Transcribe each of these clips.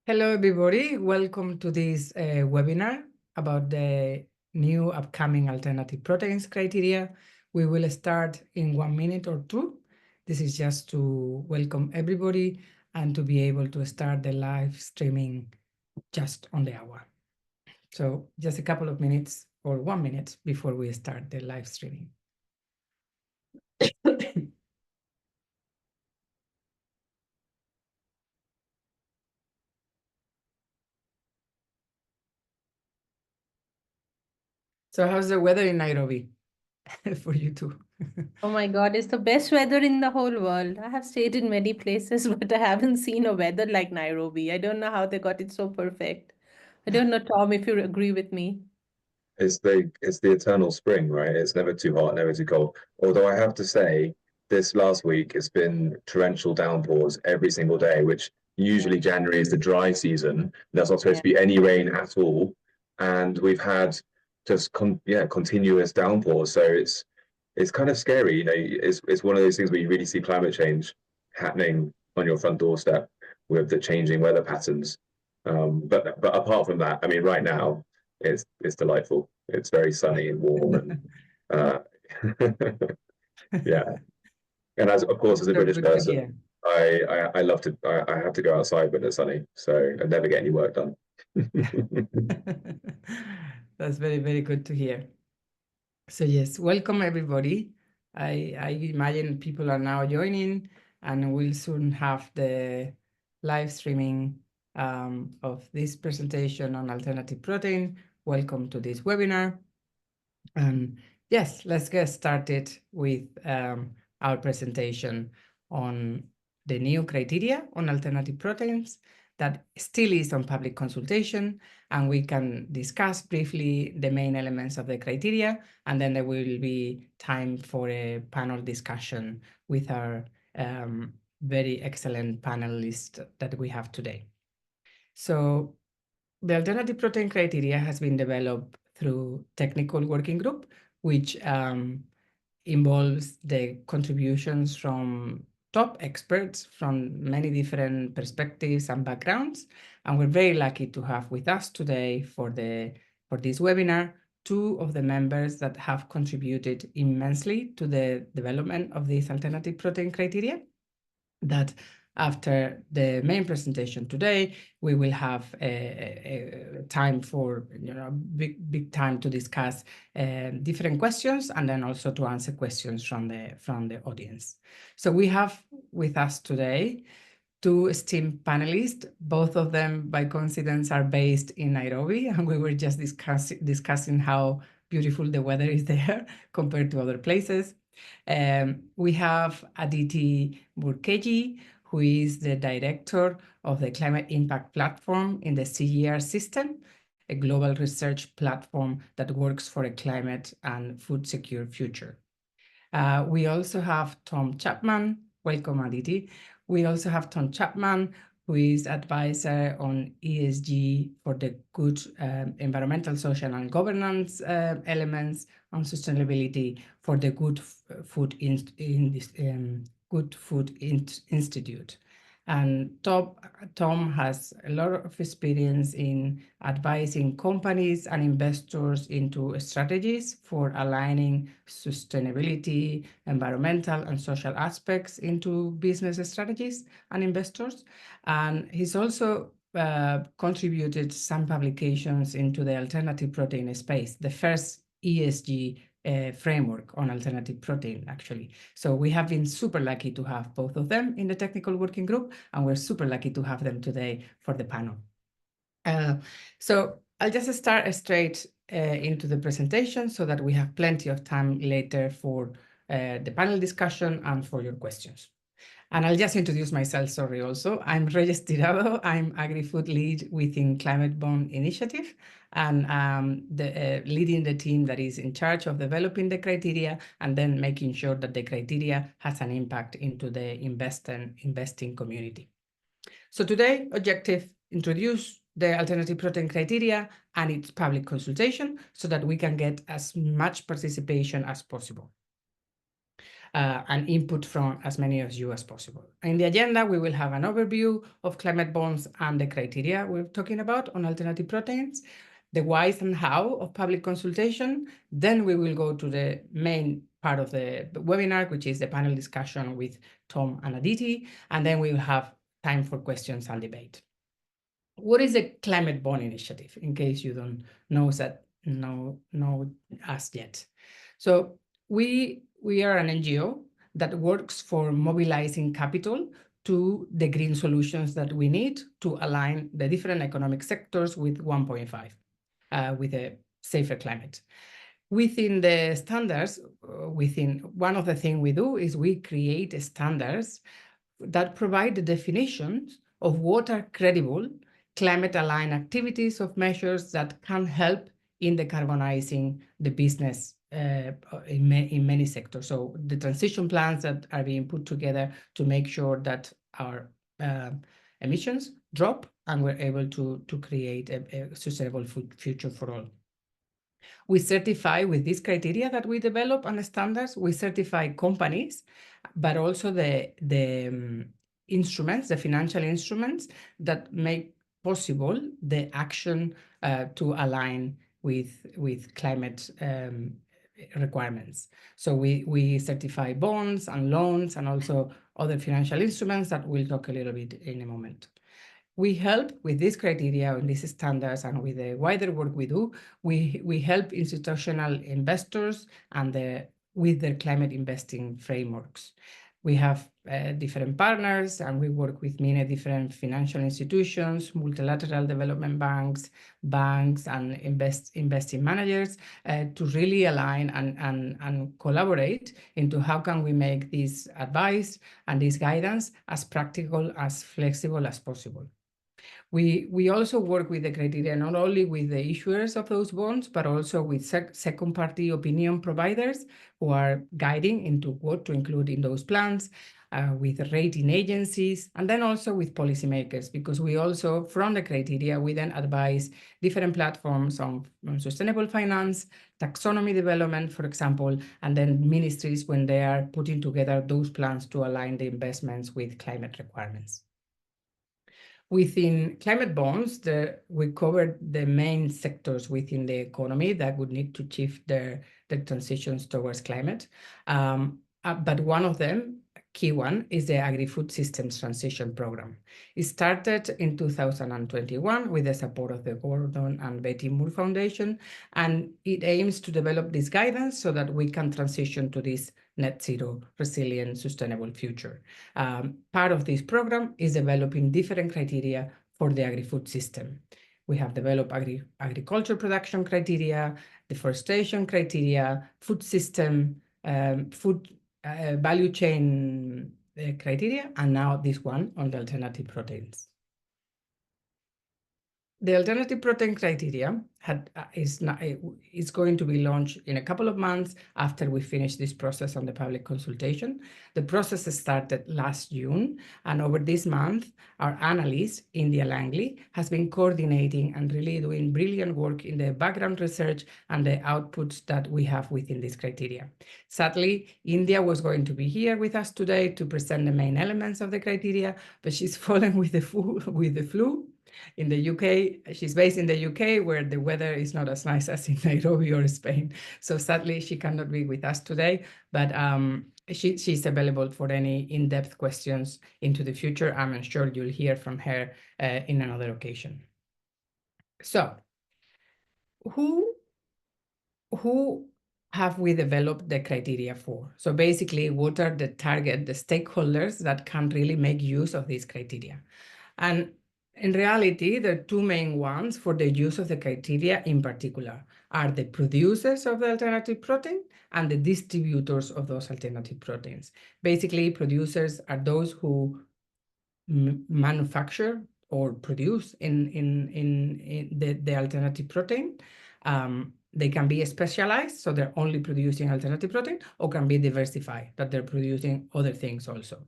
Hello, everybody. Welcome to this webinar about the new upcoming alternative proteins criteria. We will start in 1 minute or two. This is just to welcome everybody and to be able to start the live streaming just on the hour. So just a couple of minutes or 1 minute before we start the live streaming. So how's the weather in Nairobi for you too? Oh my God, it's the best weather in the whole world. I have stayed in many places, but I haven't seen a weather like Nairobi. I don't know how they got it so perfect. I don't know, Tom, if you agree with me. It's the eternal spring, right? It's never too hot, never too cold. Although I have to say, this last week it's been torrential downpours every single day, which usually January is the dry season. There's not supposed to be any rain at all, and we've had just continuous downpours. So it's kind of scary, you know. It's one of those things where you really see climate change happening on your front doorstep with the changing weather patterns. But apart from that, I mean, right now it's delightful. It's very sunny and warm, and yeah. And as of course, as a British person, I love to. I have to go outside when it's sunny, so I never get any work done. That's very, very good to hear. So yes, welcome everybody. I imagine people are now joining, and we'll soon have the live streaming of this presentation on alternative protein. Welcome to this webinar. And yes, let's get started with our presentation on the new criteria on alternative proteins that still is on public consultation, and we can discuss briefly the main elements of the criteria, and then there will be time for a panel discussion with our very excellent panelists that we have today. So the alternative protein criteria has been developed through technical working group, which involves the contributions from top experts from many different perspectives and backgrounds. And we're very lucky to have with us today for this webinar, two of the members that have contributed immensely to the development of this alternative protein criteria. That after the main presentation today, we will have a time for big time to discuss different questions, and then also to answer questions from the audience. So we have with us today two esteemed panelists. Both of them, by coincidence, are based in Nairobi, and we were just discussing how beautiful the weather is there compared to other places. We have Aditi Burkeji, who is the director of the Climate Impact Platform in the CER system, a global research platform that works for a climate and food secure future. We also have Tom Chapman. Welcome, Aditi. We also have Tom Chapman, who is advisor on ESG for the good environmental, social, and governance elements on sustainability for the Good Food Institute. And Tom has a lot of experience in advising companies and investors into strategies for aligning sustainability, environmental and social aspects into business strategies and investors. And he's also contributed some publications into the alternative protein space, the first ESG framework on alternative protein, actually. So we have been super lucky to have both of them in the technical working group, and we're super lucky to have them today for the panel. So I'll just start straight into the presentation so that we have plenty of time later for the panel discussion and for your questions. And I'll just introduce myself, sorry, also. I'm Reyes Tirado. I'm Agri-Food Lead within Climate Bond Initiative, and leading the team that is in charge of developing the criteria and then making sure that the criteria has an impact into the investing community. So today, objective, introduce the alternative protein criteria and its public consultation so that we can get as much participation as possible. and input from as many of you as possible. In the agenda, we will have an overview of climate bonds and the criteria we're talking about on alternative proteins, the whys and how of public consultation. Then we will go to the main part of the webinar, which is the panel discussion with Tom and Aditi, and then we will have time for questions and debate. What is a climate bond initiative, in case you don't know us yet? So we are an NGO that works for mobilizing capital to the green solutions that we need to align the different economic sectors with 1.5, with a safer climate. Within the standards, one of the things we do is we create standards that provide the definitions of what are credible climate-aligned activities of measures that can help in decarbonizing the business in many sectors. So the transition plans that are being put together to make sure that our emissions drop and we're able to create a sustainable future for all. We certify with these criteria that we develop and standards, we certify companies, but also the instruments, the financial instruments that make possible the action to align with climate requirements. So we certify bonds and loans and also other financial instruments that we'll talk a little bit in a moment. We help with these criteria and these standards, and with the wider work we do, we help institutional investors and with their climate investing frameworks. We have different partners, and we work with many different financial institutions, multilateral development banks, and investing managers to really align and collaborate into how can we make this advice and this guidance as practical, as flexible as possible. We also work with the criteria not only with the issuers of those bonds, but also with second-party opinion providers who are guiding into what to include in those plans, with rating agencies, and then also with policymakers, because we also, from the criteria, we then advise different platforms on sustainable finance, taxonomy development, for example, and then ministries when they are putting together those plans to align the investments with climate requirements. Within climate bonds, we covered the main sectors within the economy that would need to shift their transitions towards climate. But one of them, key one, is the Agri-Food Systems Transition Program. It started in 2021 with the support of the Gordon and Betty Moore Foundation, and it aims to develop this guidance so that we can transition to this net zero, resilient, sustainable future. Part of this program is developing different criteria for the agri-food system. We have developed agriculture production criteria, deforestation criteria, food system, food value chain criteria, and now this one on the alternative proteins. The alternative protein criteria is going to be launched in a couple of months after we finish this process on the public consultation. The process started last June, and over this month, our analyst, India Langley, has been coordinating and really doing brilliant work in the background research and the outputs that we have within this criteria. Sadly, India was going to be here with us today to present the main elements of the criteria, but she's fallen with the flu. In the UK, she's based in the UK, where the weather is not as nice as in Nairobi or Spain. So sadly, she cannot be with us today, but she's available for any in-depth questions into the future. I'm sure you'll hear from her in another occasion. So who have we developed the criteria for? So basically, what are the stakeholders that can really make use of these criteria? And in reality, the two main ones for the use of the criteria in particular are the producers of the alternative protein and the distributors of those alternative proteins. Basically, producers are those who manufacture or produce in the alternative protein. They can be specialized, so they're only producing alternative protein, or can be diversified, that they're producing other things also.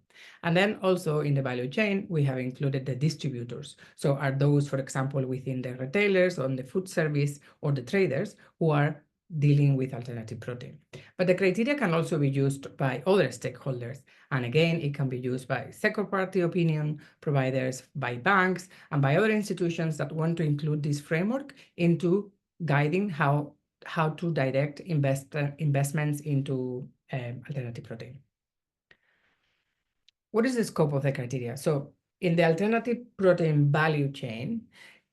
And then also in the value chain, we have included the distributors. So are those, for example, within the retailers, on the food service, or the traders who are dealing with alternative protein. But the criteria can also be used by other stakeholders. And again, it can be used by second party opinion providers, by banks, and by other institutions that want to include this framework into guiding how to direct investments into alternative protein. What is the scope of the criteria? So in the alternative protein value chain,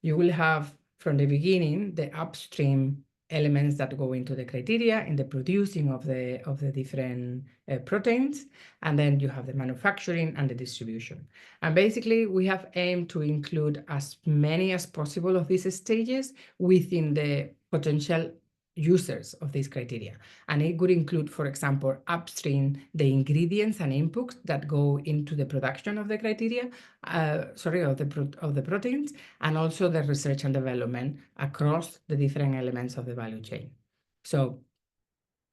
you will have from the beginning the upstream elements that go into the criteria in the producing of the different proteins, and then you have the manufacturing and the distribution. And basically, we have aimed to include as many as possible of these stages within the potential users of these criteria. And it would include, for example, upstream the ingredients and inputs that go into the production of the criteria, of the proteins, and also the research and development across the different elements of the value chain. So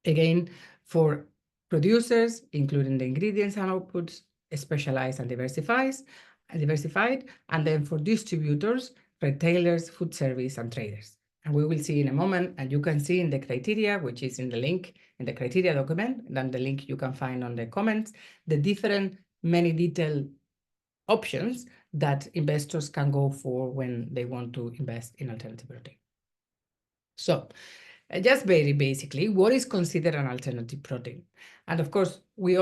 again, for producers, including the ingredients and outputs, specialized and diversified, and then for distributors, retailers, food service, and traders. And we will see in a moment, and you can see in the criteria, which is in the link in the criteria document, then the link you can find on the comments, the different many detailed options that investors can go for when they want to invest in alternative protein. So just very basically, what is considered an alternative protein? And of course, we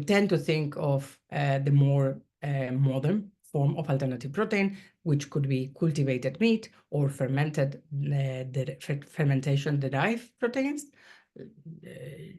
tend to think of the more modern form of alternative protein, which could be cultivated meat or fermented fermentation-derived proteins,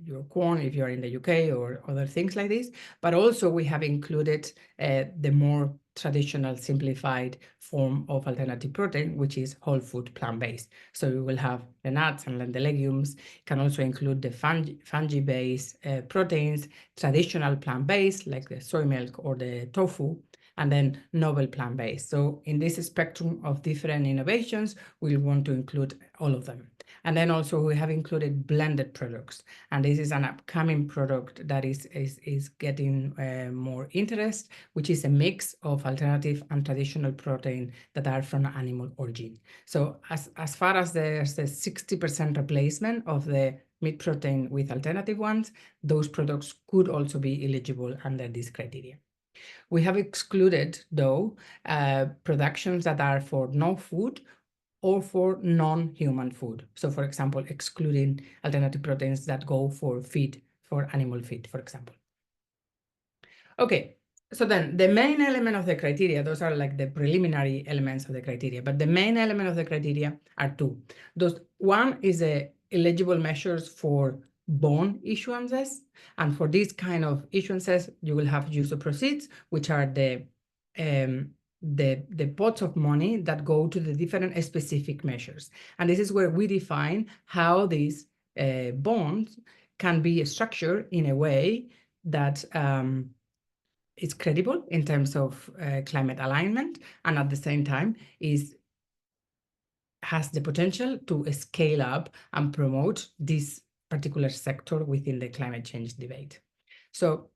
your corn if you're in the UK or other things like this. But also we have included the more traditional simplified form of alternative protein, which is whole food plant-based. So we will have the nuts and the legumes. It can also include the fungi-based proteins, traditional plant-based like the soy milk or the tofu, and then novel plant-based. So in this spectrum of different innovations, we want to include all of them. And then also we have included blended products. And this is an upcoming product that is getting more interest, which is a mix of alternative and traditional protein that are from animal origin. So as far as there's the 60% replacement of the meat protein with alternative ones, those products could also be eligible under this criteria. We have excluded, though, productions that are for no food or for non-human food. So, for example, excluding alternative proteins that go for feed, for animal feed, for example. Okay, so then the main element of the criteria, those are like the preliminary elements of the criteria, but the main element of the criteria are two. One is the eligible measures for bond issuances, and for these kind of issuances, you will have use of proceeds, which are the pots of money that go to the different specific measures. And this is where we define how these bonds can be structured in a way that is credible in terms of climate alignment, and at the same time has the potential to scale up and promote this particular sector within the climate change debate. So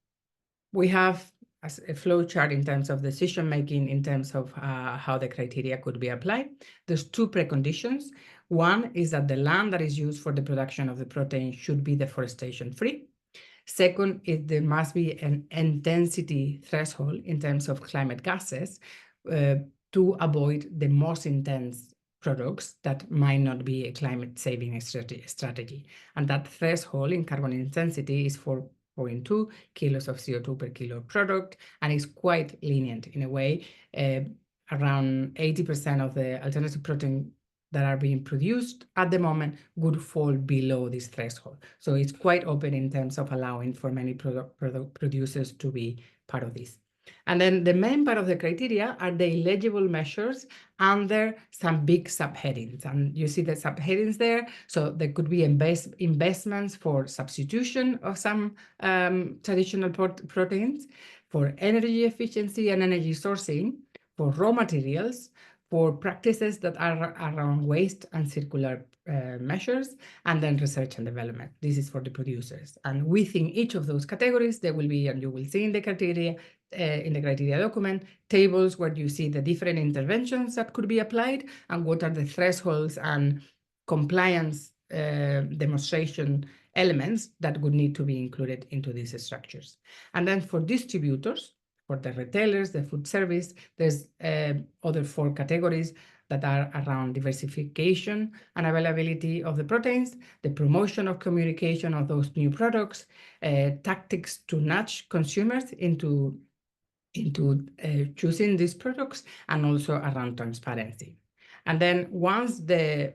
we have a flow chart in terms of decision making, in terms of how the criteria could be applied. There's two preconditions. One is that the land that is used for the production of the protein should be deforestation free. Second, there must be an intensity threshold in terms of climate gases to avoid the most intense products that might not be a climate saving strategy. And that threshold in carbon intensity is 4.2 kilos of CO2 per kilo of product, and it's quite lenient in a way. Around 80% of the alternative protein that are being produced at the moment would fall below this threshold. So it's quite open in terms of allowing for many producers to be part of this. And then the main part of the criteria are the eligible measures under some big subheadings. And you see the subheadings there. So there could be investments for substitution of some traditional proteins, for energy efficiency and energy sourcing, for raw materials, for practices that are around waste and circular measures, and then research and development. This is for the producers. And within each of those categories, there will be, and you will see in the criteria document, tables where you see the different interventions that could be applied and what are the thresholds and compliance demonstration elements that would need to be included into these structures. And then for distributors, for the retailers, the food service, there's other 4 categories that are around diversification and availability of the proteins, the promotion of communication of those new products, tactics to nudge consumers into choosing these products, and also around transparency. And then once the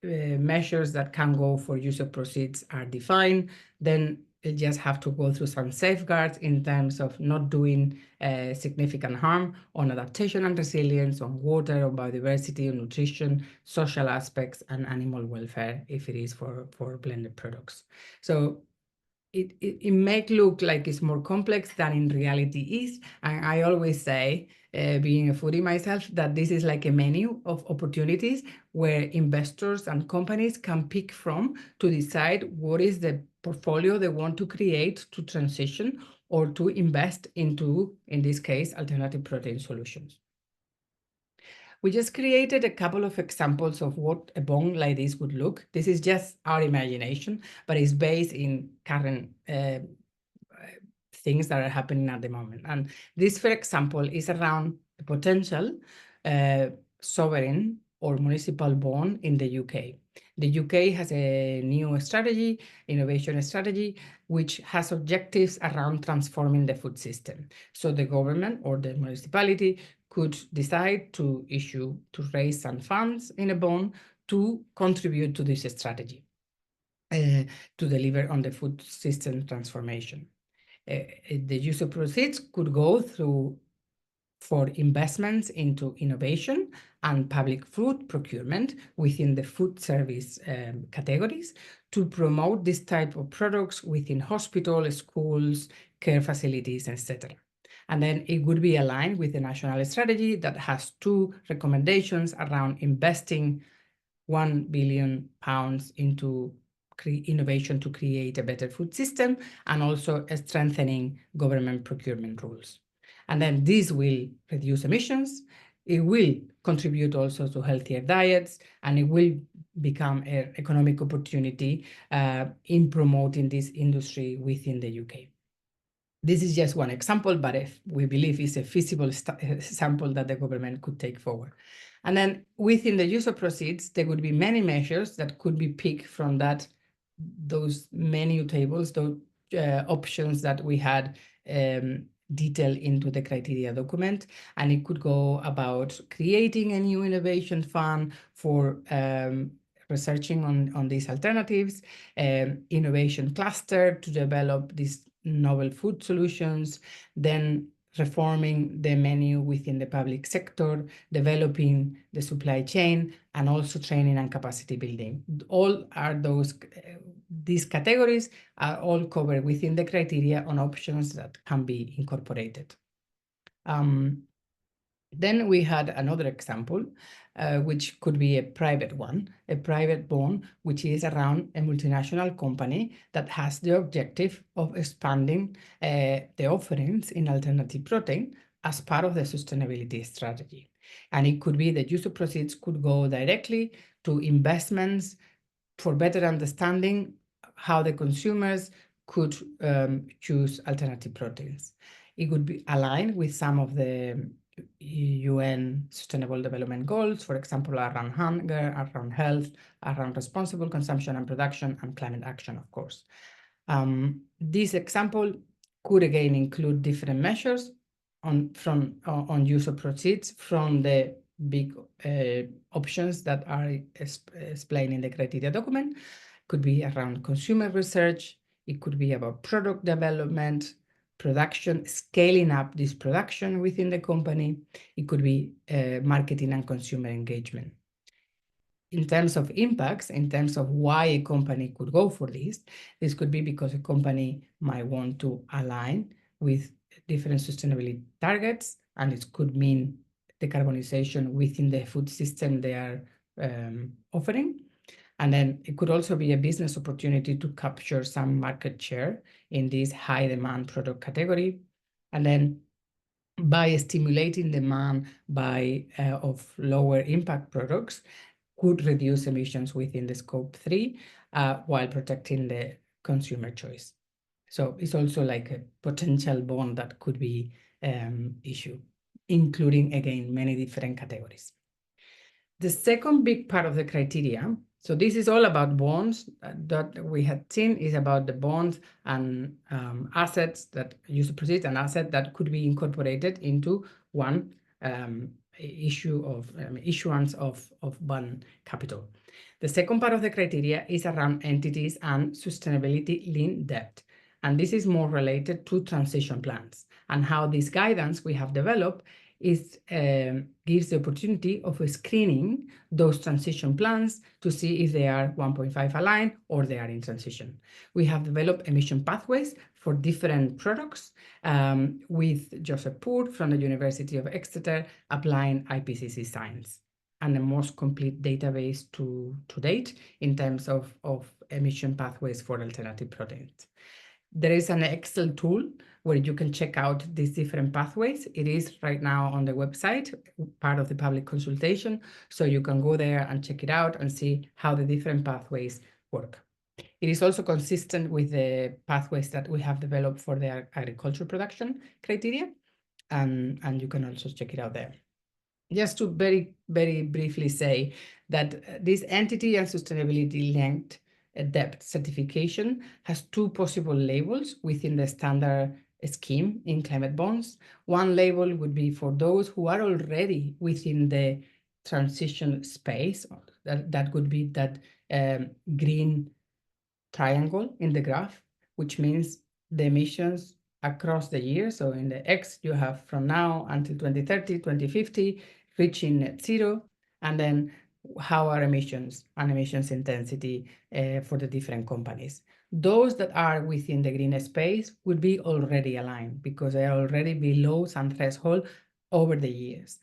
measures that can go for use of proceeds are defined, then you just have to go through some safeguards in terms of not doing significant harm on adaptation and resilience, on water, on biodiversity, on nutrition, social aspects, and animal welfare if it is for blended products. So it may look like it's more complex than in reality is. And I always say, being a foodie myself, that this is like a menu of opportunities where investors and companies can pick from to decide what is the portfolio they want to create to transition or to invest into, in this case, alternative protein solutions. We just created a couple of examples of what a bone like this would look. This is just our imagination, but it's based in current things that are happening at the moment. And this, for example, is around the potential sovereign or municipal bond in the UK. The UK has a new strategy, innovation strategy, which has objectives around transforming the food system. So the government or the municipality could decide to raise some funds in a bond to contribute to this strategy, to deliver on the food system transformation. The use of proceeds could go for investments into innovation and public food procurement within the food service categories to promote this type of products within hospitals, schools, care facilities, etc. And then it would be aligned with the national strategy that has 2 recommendations around investing £1 billion into innovation to create a better food system, and also strengthening government procurement rules. And then this will reduce emissions, it will contribute also to healthier diets, and it will become an economic opportunity in promoting this industry within the UK. This is just one example, but if we believe it's a feasible example that the government could take forward. And then within the use of proceeds, there would be many measures that could be picked from those menu tables, those options that we had detailed into the criteria document. And it could go about creating a new innovation fund for researching on these alternatives, innovation cluster to develop these novel food solutions, then reforming the menu within the public sector, developing the supply chain, and also training and capacity building. All are these categories are all covered within the criteria on options that can be incorporated. Then we had another example, which could be a private one, a private bond, which is around a multinational company that has the objective of expanding the offerings in alternative protein as part of the sustainability strategy. And it could be that use of proceeds could go directly to investments for better understanding how the consumers could choose alternative proteins. It would be aligned with some of the UN Sustainable Development Goals, for example, around hunger, around health, around responsible consumption and production, and climate action, of course. This example could again include different measures on use of proceeds from the big options that are explained in the criteria document. Could be around consumer research, it could be about product development, production, scaling up this production within the company. It could be marketing and consumer engagement. In terms of impacts, in terms of why a company could go for this could be because a company might want to align with different sustainability targets, and it could mean decarbonization within the food system they are offering. And then it could also be a business opportunity to capture some market share in this high demand product category. And then by stimulating demand of lower impact products, could reduce emissions within the scope 3 while protecting the consumer choice. So it's also like a potential bond that could be issued, including, again, many different categories. The second big part of the criteria, so this is all about bonds that we had seen, is about the bonds and assets that use the proceeds and asset that could be incorporated into one issuance of bond capital. The second part of the criteria is around entities and sustainability-linked debt. And this is more related to transition plans and how this guidance we have developed is gives the opportunity of screening those transition plans to see if they are 1.5 aligned or they are in transition. We have developed emission pathways for different products with Joseph Poort from the University of Exeter applying IPCC science, and the most complete database to date in terms of emission pathways for alternative proteins. There is an Excel tool where you can check out these different pathways. It is right now on the website, part of the public consultation. So you can go there and check it out and see how the different pathways work. It is also consistent with the pathways that we have developed for the agriculture production criteria. And you can also check it out there. Just to very, very briefly say that this entity and sustainability linked debt certification has two possible labels within the standard scheme in climate bonds. One label would be for those who are already within the transition space. That could be that green triangle in the graph, which means the emissions across the year. So in the X, you have from now until 2030, 2050, reaching net zero, and then how are emissions and emissions intensity for the different companies. Those that are within the green space would be already aligned because they are already below some threshold over the years.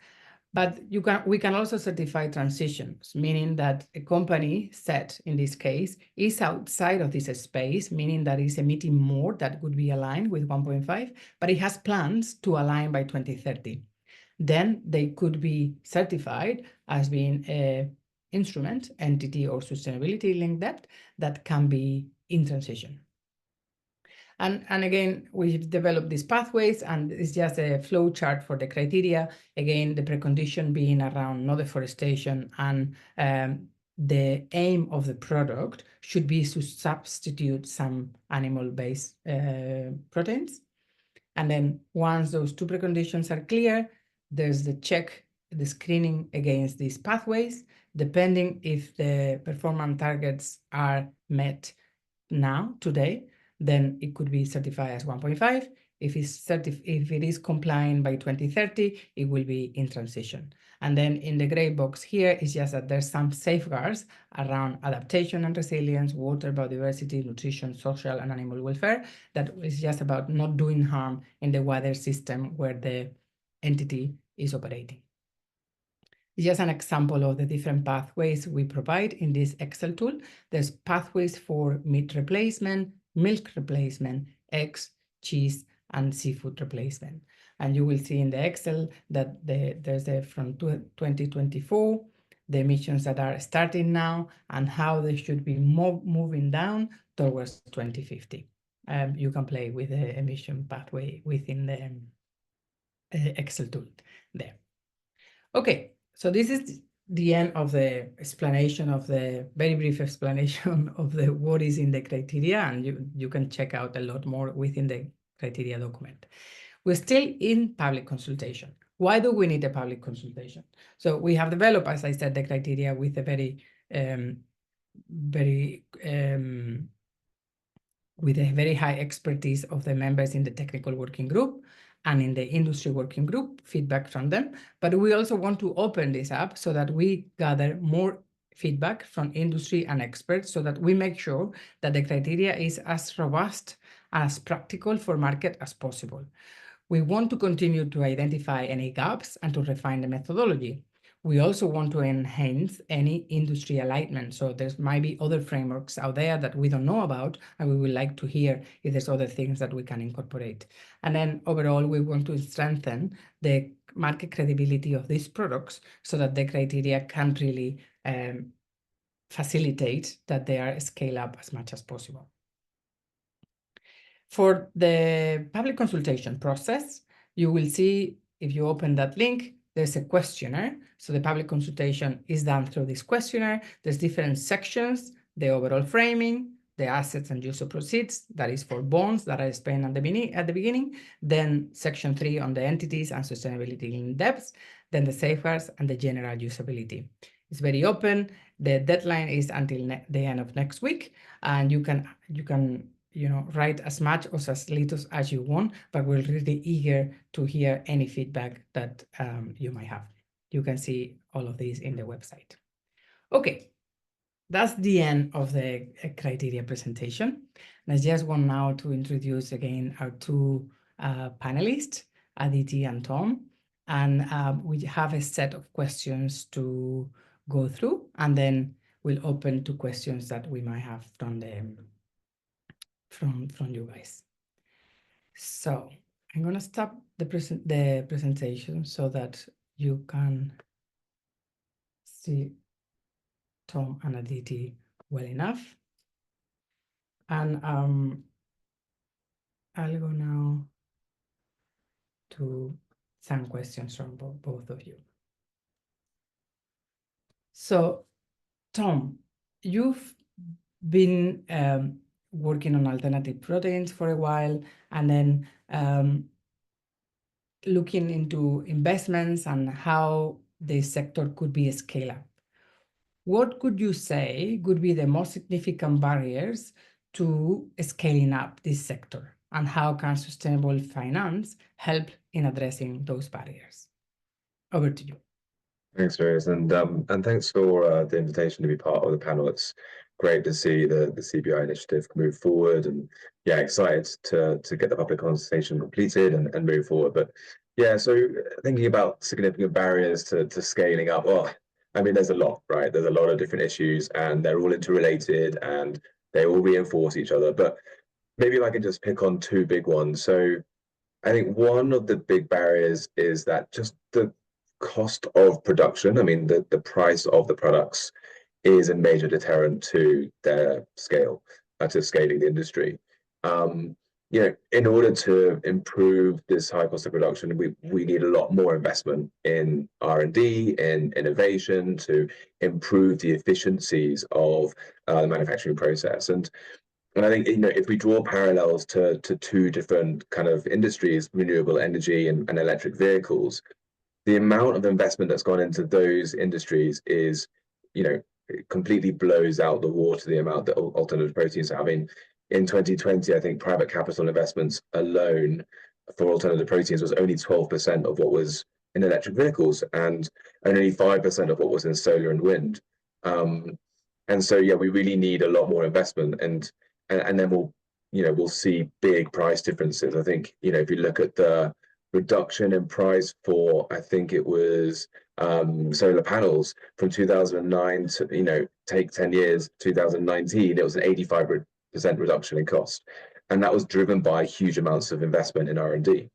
But we can also certify transitions, meaning that a company set, in this case, is outside of this space, meaning that it's emitting more that would be aligned with 1.5, but it has plans to align by 2030. Then they could be certified as being an instrument, entity, or sustainability-linked debt that can be in transition. And again, we've developed these pathways, and it's just a flow chart for the criteria. Again, the precondition being around no deforestation, and the aim of the product should be to substitute some animal-based proteins. And then once those two preconditions are clear, there's the check, the screening against these pathways, depending if the performance targets are met now, today, then it could be certified as 1.5. If it is complying by 2030, it will be in transition. And then in the gray box here is just that there's some safeguards around adaptation and resilience, water, biodiversity, nutrition, social and animal welfare. That is just about not doing harm in the water system where the entity is operating. It's just an example of the different pathways we provide in this Excel tool. There's pathways for meat replacement, milk replacement, eggs, cheese, and seafood replacement. And you will see in the Excel that there's from 2024, the emissions that are starting now and how they should be moving down towards 2050. You can play with the emission pathway within the Excel tool there. Okay, so this is the end of the explanation of the very brief explanation of the what is in the criteria, and you can check out a lot more within the criteria document. We're still in public consultation. Why do we need a public consultation? So we have developed, as I said, the criteria with a very high expertise of the members in the technical working group and in the industry working group, feedback from them. But we also want to open this up so that we gather more feedback from industry and experts so that we make sure that the criteria is as robust, as practical for market as possible. We want to continue to identify any gaps and to refine the methodology. We also want to enhance any industry alignment. So there might be other frameworks out there that we don't know about, and we would like to hear if there's other things that we can incorporate. And then overall, we want to strengthen the market credibility of these products so that the criteria can really facilitate that they are scaled up as much as possible. For the public consultation process, you will see, if you open that link, there's a questionnaire. So the public consultation is done through this questionnaire. There's different sections: the overall framing, the assets and use of proceeds, that is for bonds that I explained at the beginning, then section 3 on the entities and sustainability in depth, then the safeguards and the general usability. It's very open. The deadline is until the end of next week, and you can write as much or as little as you want, but we're really eager to hear any feedback that you might have. You can see all of these in the website. Okay, that's the end of the criteria presentation. And I just want now to introduce again our two panelists, Aditi and Tom. And we have a set of questions to go through, and then we'll open to questions that we might have from you guys. So I'm going to stop the presentation so that you can see Tom and Aditi well enough. And I'll go now to some questions from both of you. So Tom, you've been working on alternative proteins for a while, and then looking into investments and how the sector could be scaled up. What could you say could be the most significant barriers to scaling up this sector, and how can sustainable finance help in addressing those barriers? Over to you. Thanks, Rose, and thanks for the invitation to be part of the panel. It's great to see the CBI initiative move forward, and yeah, excited to get the public consultation completed and move forward. But yeah, so thinking about significant barriers to scaling up, well, I mean, there's a lot, right? There's a lot of different issues, and they're all interrelated, and they all reinforce each other. But maybe if I can just pick on two big ones. So I think one of the big barriers is that just the cost of production, I mean, the price of the products is a major deterrent to their scale, to scaling the industry. In order to improve this high cost of production, we need a lot more investment in R&D, in innovation, to improve the efficiencies of the manufacturing process. And I think, if we draw parallels to two different kind of industries, renewable energy and electric vehicles, the amount of investment that's gone into those industries is, it completely blows out the water the amount that alternative proteins have. I mean, in 2020, I think private capital investments alone for alternative proteins was only 12% of what was in electric vehicles, and only 5% of what was in solar and wind. And so, yeah, we really need a lot more investment, and then we'll see big price differences. I think, if you look at the reduction in price for, I think it was solar panels from 2009 to, take 10 years, 2019, it was an 85% reduction in cost. And that was driven by huge amounts of investment in R&D.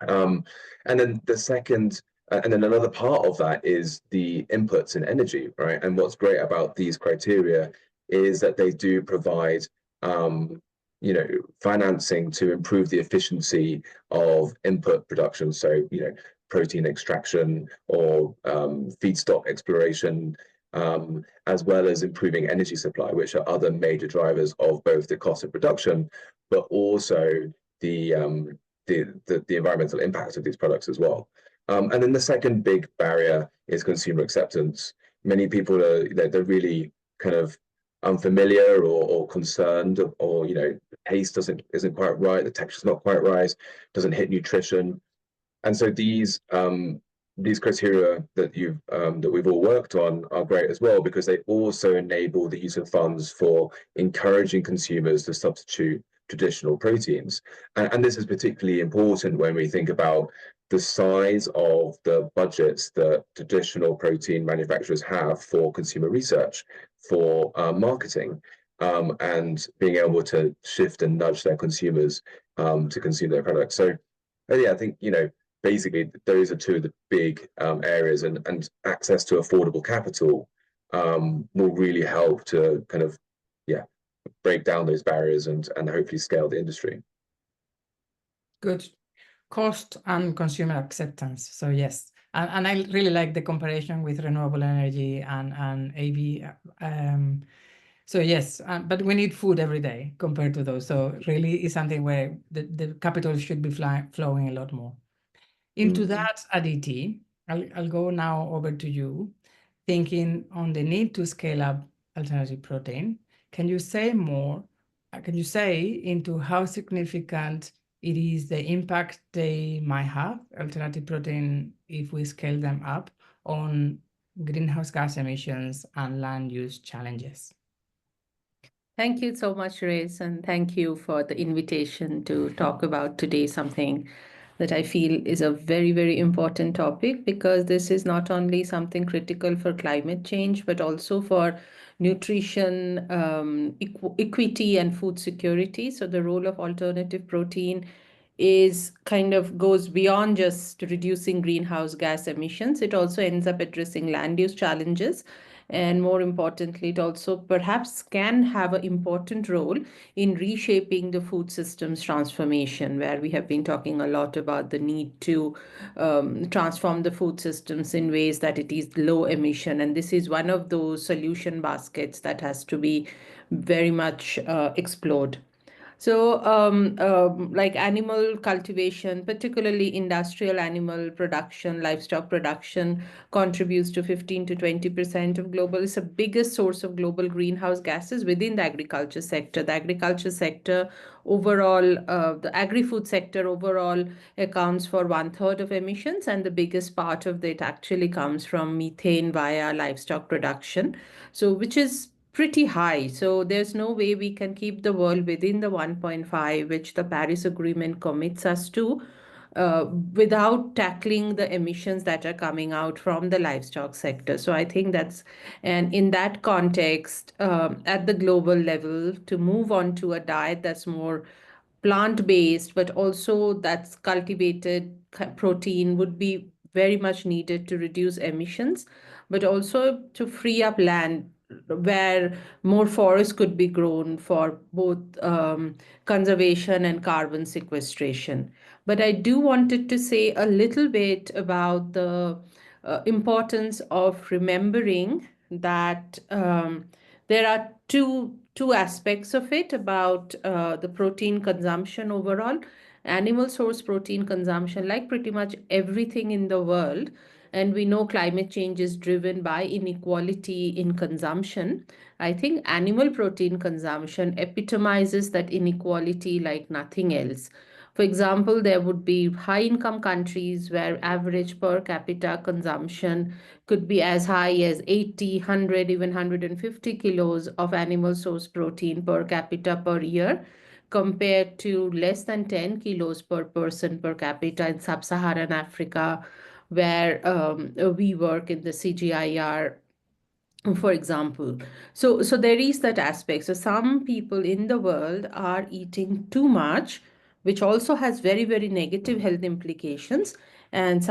And then another part of that is the inputs in energy, right? And what's great about these criteria is that they do provide financing to improve the efficiency of input production. So, protein extraction or feedstock exploration, as well as improving energy supply, which are other major drivers of both the cost of production, but also the environmental impact of these products as well. And then the second big barrier is consumer acceptance. Many people they're really kind of unfamiliar or concerned, or the taste isn't quite right, the texture's not quite right, doesn't hit nutrition. And so these criteria that we've all worked on are great as well, because they also enable the use of funds for encouraging consumers to substitute traditional proteins. And this is particularly important when we think about the size of the budgets that traditional protein manufacturers have for consumer research, for marketing, and being able to shift and nudge their consumers to consume their products. So yeah, I think basically those are two of the big areas, and access to affordable capital will really help to kind of break down those barriers and hopefully scale the industry. Good. Cost and consumer acceptance. So yes, and I really like the comparison with renewable energy and AV. So yes, but we need food every day compared to those. So really is something where the capital should be flowing a lot more. Into that, Aditi, I'll go now over to you, thinking on the need to scale up alternative protein. Can you say more? Can you say into how significant it is the impact they might have, alternative protein, if we scale them up on greenhouse gas emissions and land use challenges? Thank you so much, Rez, and thank you for the invitation to talk about today something that I feel is a very, very important topic, because this is not only something critical for climate change, but also for nutrition, equity, and food security. So the role of alternative protein is kind of goes beyond just reducing greenhouse gas emissions. It also ends up addressing land use challenges. And more importantly, it also perhaps can have an important role in reshaping the food systems transformation, where we have been talking a lot about the need to transform the food systems in ways that it is low emission. And this is one of those solution baskets that has to be very much explored. So, like animal cultivation, particularly industrial animal production, livestock production, contributes to 15 to 20% of global. It's the biggest source of global greenhouse gases within the agriculture sector. The agriculture sector overall, the agri-food sector overall accounts for 1/3 of emissions, and the biggest part of it actually comes from methane via livestock production. So, which is pretty high. So there's no way we can keep the world within the 1.5, which the Paris Agreement commits us to, without tackling the emissions that are coming out from the livestock sector. So I think and in that context, at the global level, to move on to a diet that's more plant-based, but also that's cultivated protein would be very much needed to reduce emissions, but also to free up land where more forests could be grown for both conservation and carbon sequestration. But I do wanted to say a little bit about the importance of remembering that there are two aspects of it about the protein consumption overall. Animal source protein consumption, like pretty much everything in the world, and we know climate change is driven by inequality in consumption. I think animal protein consumption epitomizes that inequality like nothing else. For example, there would be high income countries where average per capita consumption could be as high as 80, 100, even 150 kilos of animal source protein per capita per year, compared to less than 10 kilos per person per capita in sub-Saharan Africa, where we work in the CGIAR, for example. So there is that aspect. So some people in the world are eating too much, which also has very, very negative health implications. And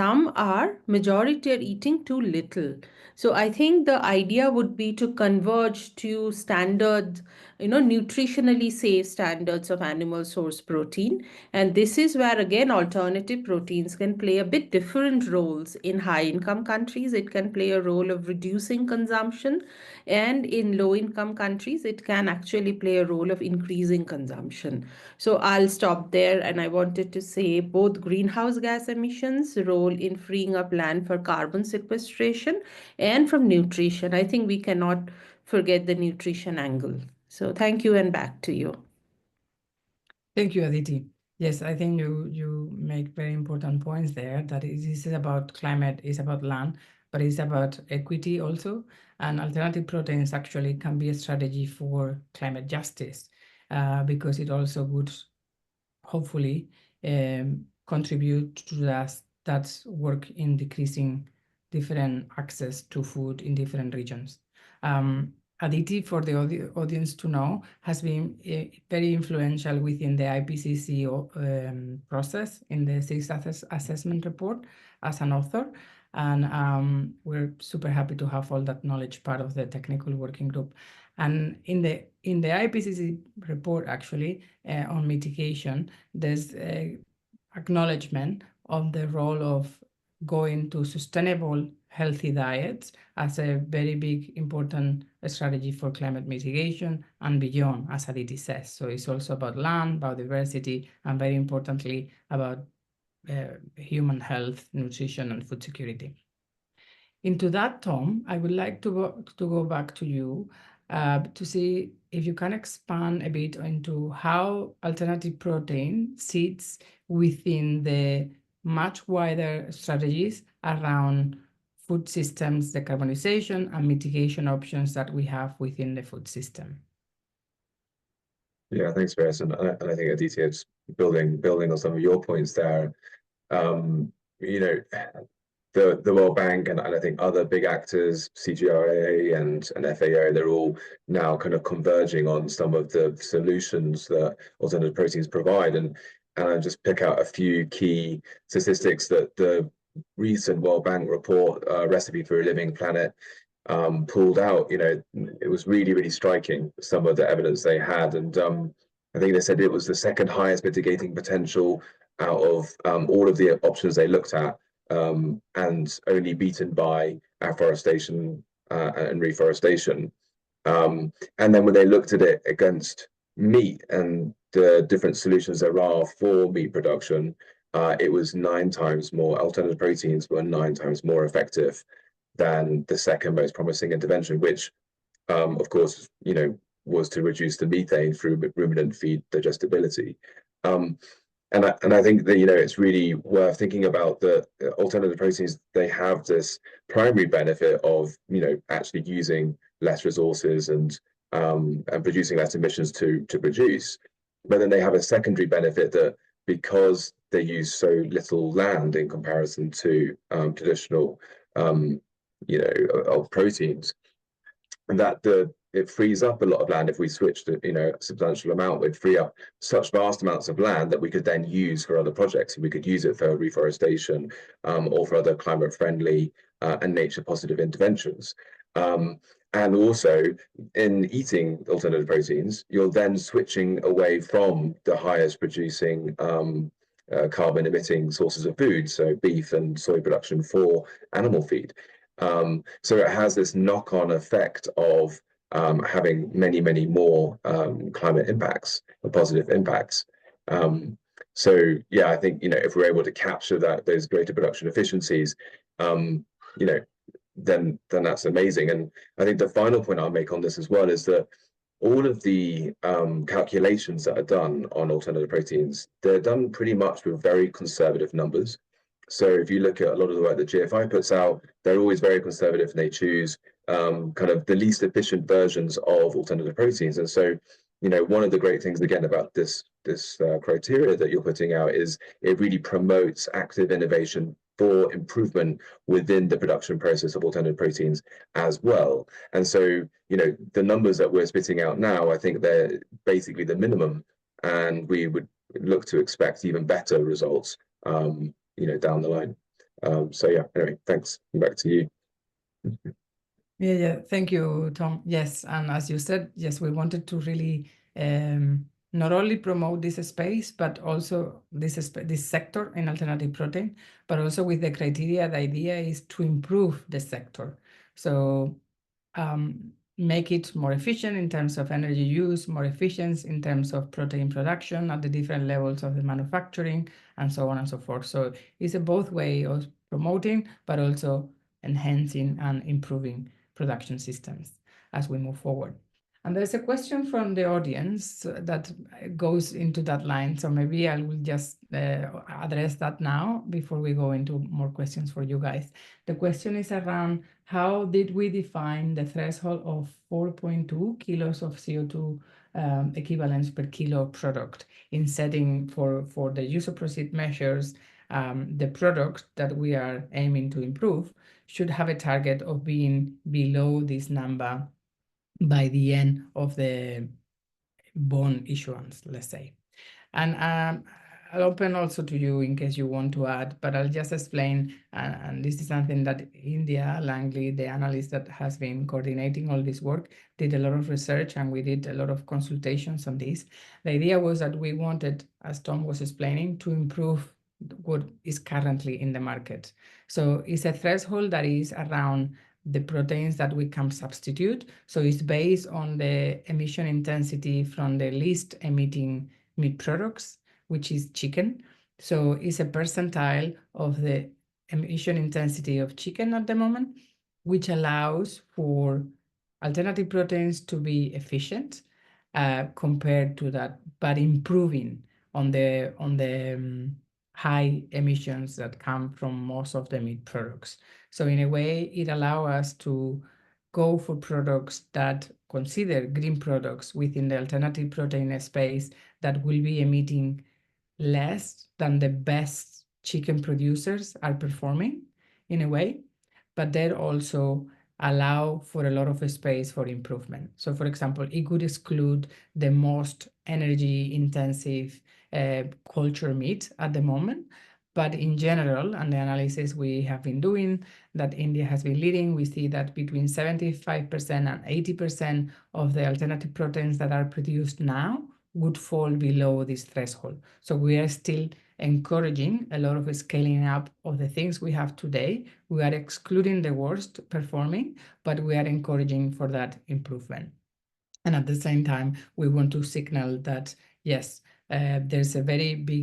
majority are eating too little. So I think the idea would be to converge to standards, nutritionally safe standards of animal source protein. And this is where, again, alternative proteins can play a bit different roles. In high income countries, it can play a role of reducing consumption. And in low income countries, it can actually play a role of increasing consumption. So I'll stop there. And I wanted to say both greenhouse gas emissions, role in freeing up land for carbon sequestration, and from nutrition. I think we cannot forget the nutrition angle. So thank you, and back to you. Thank you, Aditi. Yes, I think you make very important points there, that this is about climate, is about land, but it's about equity also. And alternative proteins actually can be a strategy for climate justice, because it also would hopefully contribute to that work in decreasing different access to food in different regions. additive, for the audience to know, has been very influential within the IPCC process in the sixth assessment report as an author. And we're super happy to have all that knowledge part of the technical working group. And in the IPCC report, actually, on mitigation, there's acknowledgement of the role of going to sustainable, healthy diets as a very big, important strategy for climate mitigation and beyond, as Aditi says. So it's also about land, biodiversity, and very importantly, about human health, nutrition, and food security. Into that, Tom, I would like to go back to you to see if you can expand a bit into how alternative protein sits within the much wider strategies around food systems, decarbonization, and mitigation options that we have within the food system. Yeah, thanks, Grace. And I think Aditi, it's building on some of your points there. You know, the World Bank and I think other big actors, CGRA and FAO, they're all now kind of converging on some of the solutions that alternative proteins provide. And I just pick out a few key statistics that the recent World Bank report, Recipe for a Living Planet, pulled out. You know, it was really, really striking, some of the evidence they had. And I think they said it was the second highest mitigating potential out of all of the options they looked at, and only beaten by afforestation and reforestation. And then when they looked at it against meat and the different solutions there are for meat production, it was 9 times more. Alternative proteins were 9 times more effective than the second most promising intervention, which, of course, you know, was to reduce the methane through ruminant feed digestibility. And I think that, you know, it's really worth thinking about the alternative proteins. They have this primary benefit of, you know, actually using less resources and producing less emissions to produce. But then they have a secondary benefit that, because they use so little land in comparison to traditional, you know, of proteins, and that it frees up a lot of land. If we switched to, you know, a substantial amount, we'd free up such vast amounts of land that we could then use for other projects. We could use it for reforestation or for other climate-friendly and nature-positive interventions. And also, in eating alternative proteins, you're then switching away from the highest producing carbon emitting sources of food, so beef and soy production for animal feed. So it has this knock-on effect of having many, many more climate impacts or positive impacts. So yeah, I think, you know, if we're able to capture those greater production efficiencies, you know, then that's amazing. And I think the final point I'll make on this as well is that all of the calculations that are done on alternative proteins, they're done pretty much with very conservative numbers. So if you look at a lot of the work that GFI puts out, they're always very conservative, and they choose kind of the least efficient versions of alternative proteins. And so, you know, one of the great things again about this criteria that you're putting out is it really promotes active innovation for improvement within the production process of alternative proteins as well. And so, you know, the numbers that we're spitting out now, I think they're basically the minimum, and we would look to expect even better results, you know, down the line. So yeah, anyway, thanks. Back to you. Yeah, thank you, Tom. Yes, and as you said, yes, we wanted to really not only promote this space, but also this sector in alternative protein, but also with the criteria, the idea is to improve the sector. So make it more efficient in terms of energy use, more efficient in terms of protein production at the different levels of the manufacturing, and so on and so forth. So it's a both way of promoting, but also enhancing and improving production systems as we move forward. And there's a question from the audience that goes into that line. So maybe I will just address that now before we go into more questions for you guys. The question is around how did we define the threshold of 4.2 kilos of CO2 equivalents per kilo product in setting for the use of proceed measures. The product that we are aiming to improve should have a target of being below this number by the end of the bond issuance, let's say. And I'll open also to you in case you want to add, but I'll just explain, and this is something that India Langley, the analyst that has been coordinating all this work, did a lot of research, and we did a lot of consultations on this. The idea was that we wanted, as Tom was explaining, to improve what is currently in the market. So it's a threshold that is around the proteins that we can substitute. So it's based on the emission intensity from the least emitting meat products, which is chicken. So it's a percentile of the emission intensity of chicken at the moment, which allows for alternative proteins to be efficient compared to that, but improving on the high emissions that come from most of the meat products. So in a way, it allows us to go for products that consider green products within the alternative protein space that will be emitting less than the best chicken producers are performing in a way, but they also allow for a lot of space for improvement. So for example, it could exclude the most energy intensive culture meat at the moment. But in general, and the analysis we have been doing that India has been leading, we see that between 75% and 80% of the alternative proteins that are produced now would fall below this threshold. So we are still encouraging a lot of scaling up of the things we have today. We are excluding the worst performing, but we are encouraging for that improvement. And at the same time, we want to signal that, yes, there's a very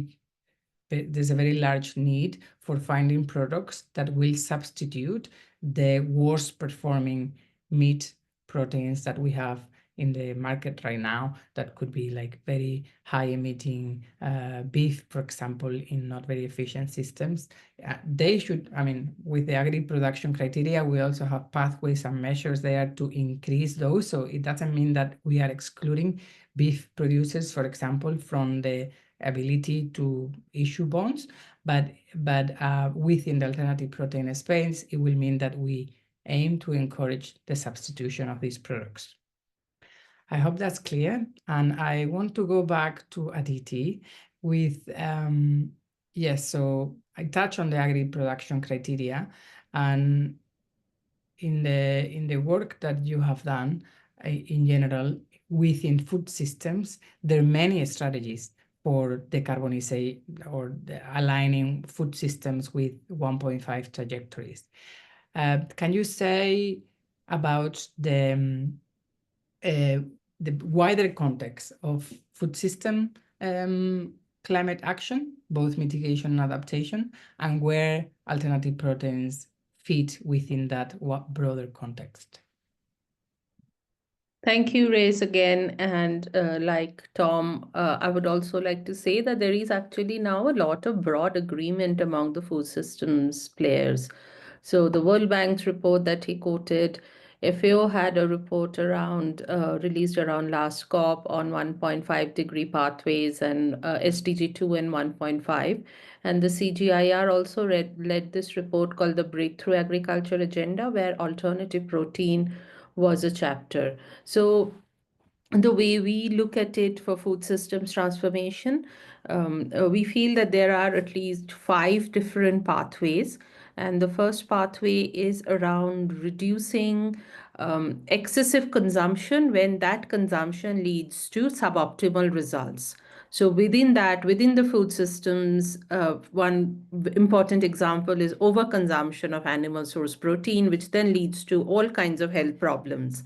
large need for finding products that will substitute the worst performing meat proteins that we have in the market right now, that could be like very high emitting beef, for example, in not very efficient systems. They should, I mean, with the agri production criteria, we also have pathways and measures there to increase those. So it doesn't mean that we are excluding beef producers, for example, from the ability to issue bonds, but within the alternative protein space, it will mean that we aim to encourage the substitution of these products. I hope that's clear. And I want to go back to Aditi with, yes, so I touch on the agri production criteria, and in the work that you have done in general within food systems, there are many strategies for decarbonization or aligning food systems with 1.5 trajectories. Can you say about the wider context of food system climate action, both mitigation and adaptation, and where alternative proteins fit within that broader context? Thank you, Race, again. And like Tom, I would also like to say that there is actually now a lot of broad agreement among the food systems players. So the World Bank's report that he quoted, FAO had a report around released around last COP on 1.5 degree pathways and SDG 2 and 1.5. And the CGIAR also led this report called the Breakthrough Agriculture Agenda, where alternative protein was a chapter. So the way we look at it for food systems transformation, we feel that there are at least 5 different pathways. And the first pathway is around reducing excessive consumption when that consumption leads to suboptimal results. So within that, within the food systems, one important example is overconsumption of animal source protein, which then leads to all kinds of health problems.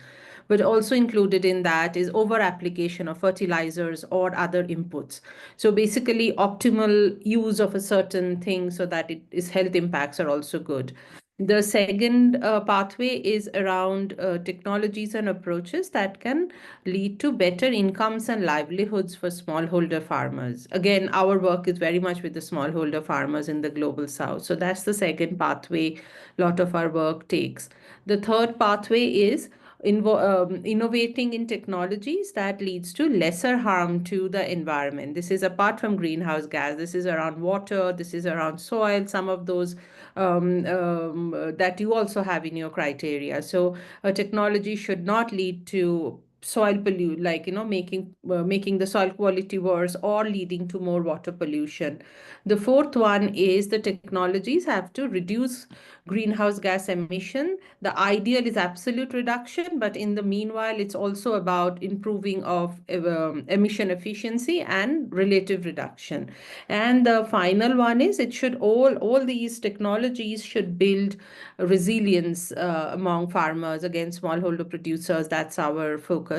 But also included in that is over application of fertilizers or other inputs. So basically optimal use of a certain thing so that its health impacts are also good. The second pathway is around technologies and approaches that can lead to better incomes and livelihoods for smallholder farmers. Again, our work is very much with the smallholder farmers in the global south. So that's the second pathway a lot of our work takes. The third pathway is innovating in technologies that leads to lesser harm to the environment. This is apart from greenhouse gas. This is around water. This is around soil. Some of those that you also have in your criteria. So a technology should not lead to soil pollute, like, making the soil quality worse or leading to more water pollution. The fourth one is the technologies have to reduce greenhouse gas emission. The ideal is absolute reduction, but in the meanwhile, it's also about improving of emission efficiency and relative reduction. And the final one is it should all these technologies should build resilience among farmers against smallholder producers. That's our focus.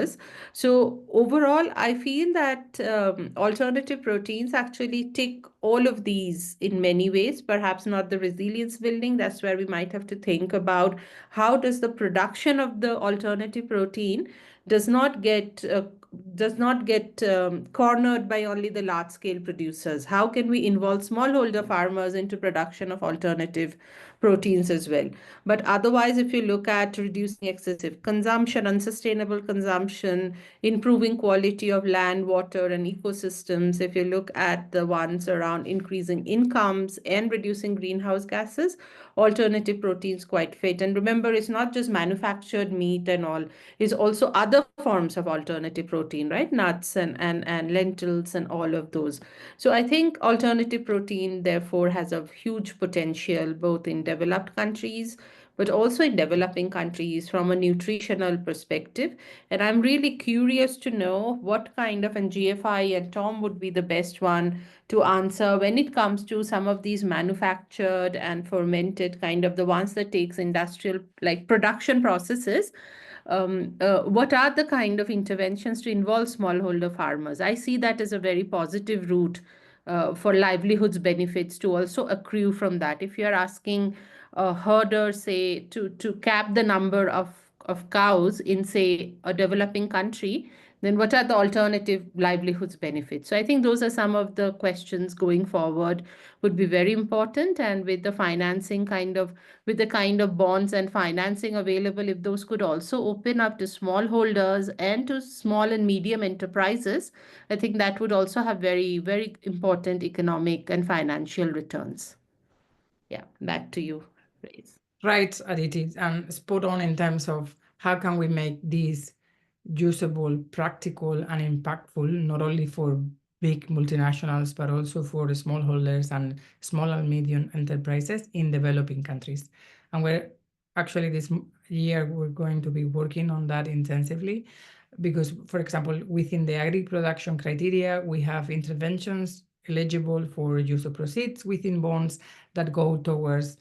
So overall, I feel that alternative proteins actually tick all of these in many ways, perhaps not the resilience building. That's where we might have to think about how does the production of the alternative protein does not get cornered by only the large scale producers. How can we involve smallholder farmers into production of alternative proteins as well? But otherwise, if you look at reducing excessive consumption, unsustainable consumption, improving quality of land, water, and ecosystems, if you look at the ones around increasing incomes and reducing greenhouse gases, alternative proteins quite fit. And remember, it's not just manufactured meat and all, it's also other forms of alternative protein, right? Nuts and lentils and all of those. So I think alternative protein, therefore, has a huge potential both in developed countries, but also in developing countries from a nutritional perspective. And I'm really curious to know what kind of, and GFI and Tom would be the best one to answer when it comes to some of these manufactured and fermented kind of the ones that takes industrial like production processes. What are the kind of interventions to involve smallholder farmers? I see that as a very positive route for livelihoods benefits to also accrue from that. If you're asking a herder, say, to cap the number of cows in, say, a developing country, then what are the alternative livelihoods benefits? So I think those are some of the questions going forward would be very important. And with the financing with the kind of bonds and financing available, if those could also open up to smallholders and to small and medium enterprises, I think that would also have very, very important economic and financial returns. Yeah, back to you, Grace. Right, Aditi, and spot on in terms of how can we make these usable, practical, and impactful, not only for big multinationals, but also for smallholders and small and medium enterprises in developing countries. And we're actually this year, we're going to be working on that intensively because, for example, within the agri-production criteria, we have interventions eligible for use of proceeds within bonds that go towards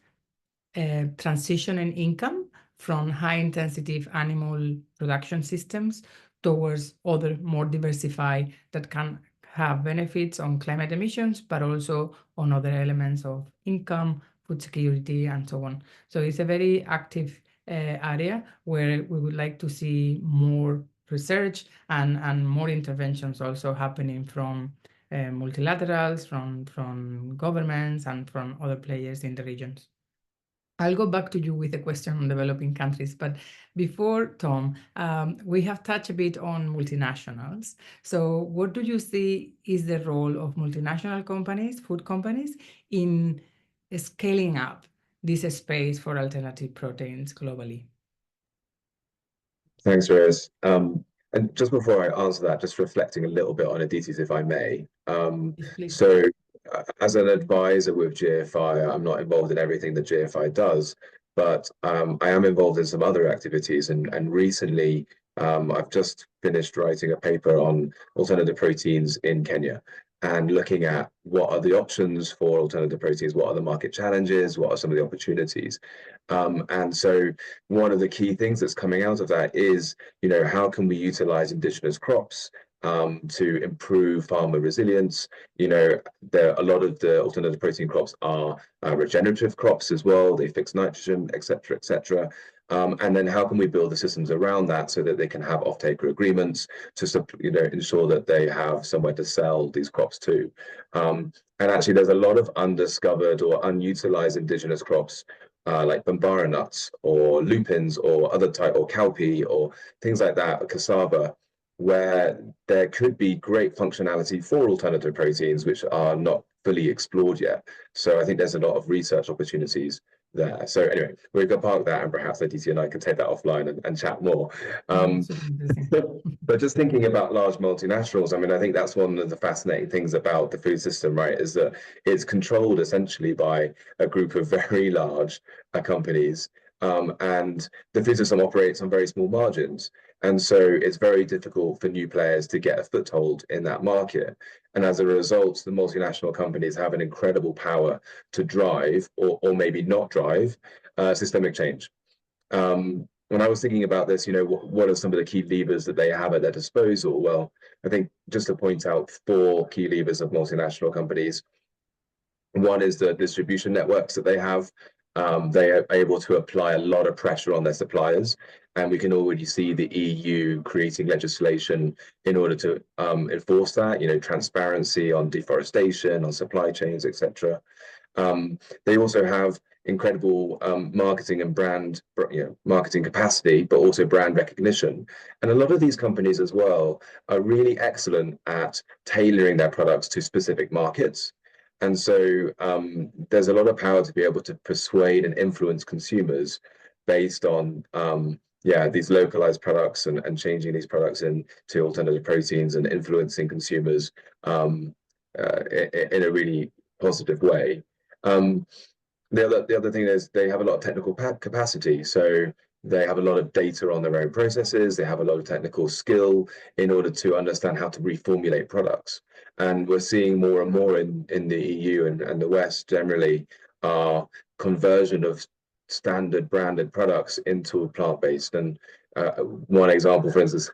transition in income from high-intensity animal production systems towards other more diversified that can have benefits on climate emissions, but also on other elements of income, food security, and so on. So it's a very active area where we would like to see more research and more interventions also happening from multilaterals, from governments, and from other players in the regions. I'll go back to you with a question on developing countries, but before, Tom, we have touched a bit on multinationals. So what do you see is the role of multinational companies, food companies, in scaling up this space for alternative proteins globally? Thanks, Rose. And just before I answer that, just reflecting a little bit on Aditi's, if I may. Please. So as an advisor with GFI, I'm not involved in everything that GFI does, but I am involved in some other activities. And recently, I've just finished writing a paper on alternative proteins in Kenya and looking at what are the options for alternative proteins, what are the market challenges, what are some of the opportunities. And so one of the key things that's coming out of that is, how can we utilize indigenous crops to improve farmer resilience? A lot of the alternative protein crops are regenerative crops as well. They fix nitrogen, et cetera, et cetera. And then how can we build the systems around that so that they can have off-taker agreements to ensure that they have somewhere to sell these crops to. And actually, there's a lot of undiscovered or unutilized indigenous crops like bambara nuts or lupins or other type or cowpea or things like that, or cassava, where there could be great functionality for alternative proteins which are not fully explored yet. So I think there's a lot of research opportunities there. So anyway, we can park that, and perhaps Aditi and I could take that offline and chat more. Super interesting. But just thinking about large multinationals, I mean, I think that's one of the fascinating things about the food system, right? Is that it's controlled essentially by a group of very large companies. And the food system operates on very small margins. And so it's very difficult for new players to get a foothold in that market. And as a result, the multinational companies have an incredible power to drive or maybe not drive systemic change. When I was thinking about this, what are some of the key levers that they have at their disposal? Well, I think just to point out 4 key levers of multinational companies. One is the distribution networks that they have. They are able to apply a lot of pressure on their suppliers, and we can already see the EU creating legislation in order to enforce that, transparency on deforestation, on supply chains, etc. They also have incredible marketing and brand, marketing capacity, but also brand recognition. And a lot of these companies as well are really excellent at tailoring their products to specific markets. And so there's a lot of power to be able to persuade and influence consumers based on these localized products and changing these products into alternative proteins and influencing consumers in a really positive way. The other thing is they have a lot of technical capacity. So they have a lot of data on their own processes. They have a lot of technical skill in order to understand how to reformulate products. And we're seeing more and more in the EU and the West generally conversion of standard branded products into plant-based. And one example, for instance,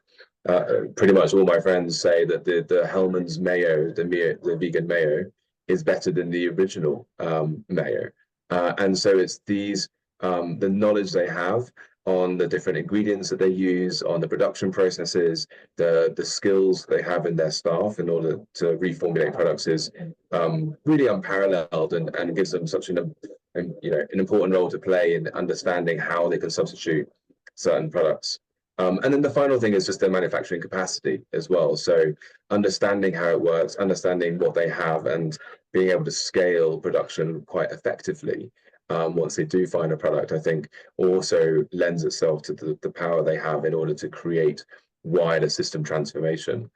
pretty much all my friends say that the Hellmann's mayo, the vegan mayo, is better than the original mayo. And so it's the knowledge they have on the different ingredients that they use, on the production processes, the skills they have in their staff in order to reformulate products is really unparalleled and gives them such an important role to play in understanding how they can substitute certain products. And then the final thing is just their manufacturing capacity as well. So understanding how it works, understanding what they have, and being able to scale production quite effectively once they do find a product, I think also lends itself to the power they have in order to create wider system transformation.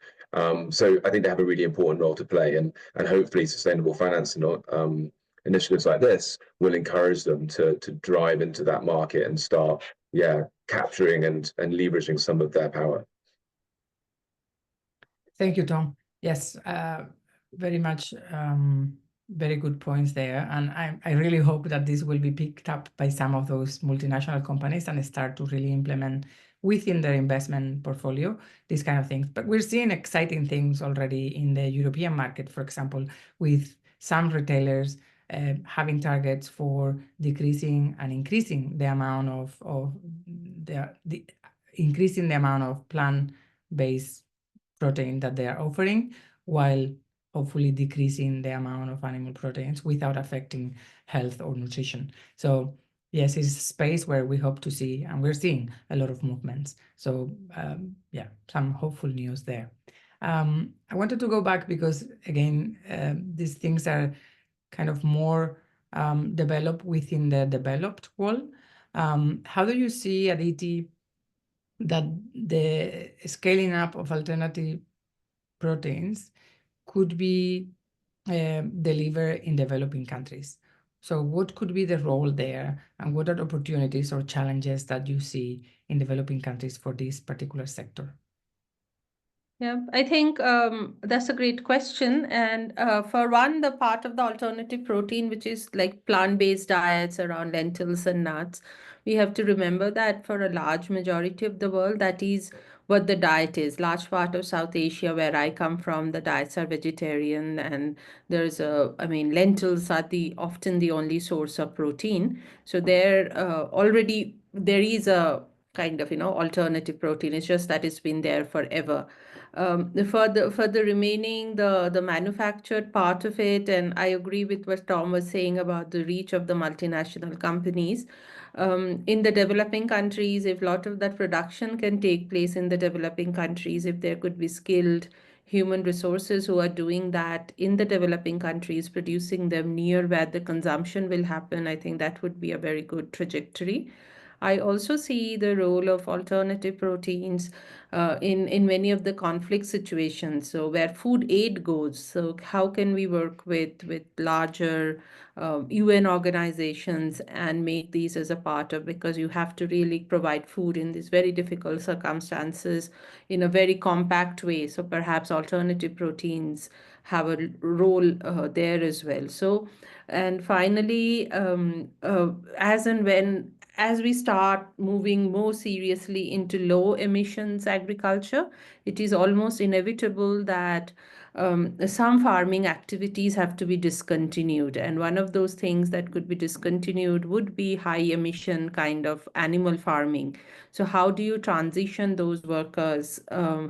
So I think they have a really important role to play, and hopefully sustainable finance and initiatives like this will encourage them to drive into that market and start capturing and leveraging some of their power. Thank you, Tom. Yes, very much very good points there. And I really hope that this will be picked up by some of those multinational companies and start to really implement within their investment portfolio, these kind of things. But we're seeing exciting things already in the European market, for example, with some retailers having targets for decreasing and increasing the amount of increasing the amount of plant-based protein that they are offering, while hopefully decreasing the amount of animal proteins without affecting health or nutrition. So yes, it's a space where we hope to see, and we're seeing a lot of movements. So some hopeful news there. I wanted to go back because again, these things are kind of more developed within the developed world. How do you see, Aditi, that the scaling up of alternative proteins could be delivered in developing countries? So what could be the role there, and what are the opportunities or challenges that you see in developing countries for this particular sector? Yeah, I think that's a great question. And for one, the part of the alternative protein, which is like plant-based diets around lentils and nuts, we have to remember that for a large majority of the world, that is what the diet is. Large part of South Asia, where I come from, the diets are vegetarian, and lentils are often the only source of protein. So there is a kind of, alternative protein. It's just that it's been there forever. For the remaining, the manufactured part of it, and I agree with what Tom was saying about the reach of the multinational companies. In the developing countries, if a lot of that production can take place in the developing countries, if there could be skilled human resources who are doing that in the developing countries, producing them near where the consumption will happen, I think that would be a very good trajectory. I also see the role of alternative proteins in many of the conflict situations. So where food aid goes, so how can we work with larger UN organizations and make these as a part of, because you have to really provide food in these very difficult circumstances in a very compact way. So perhaps alternative proteins have a role there as well. So, and finally, as we start moving more seriously into low emissions agriculture, it is almost inevitable that some farming activities have to be discontinued. And one of those things that could be discontinued would be high emission kind of animal farming. So how do you transition those workers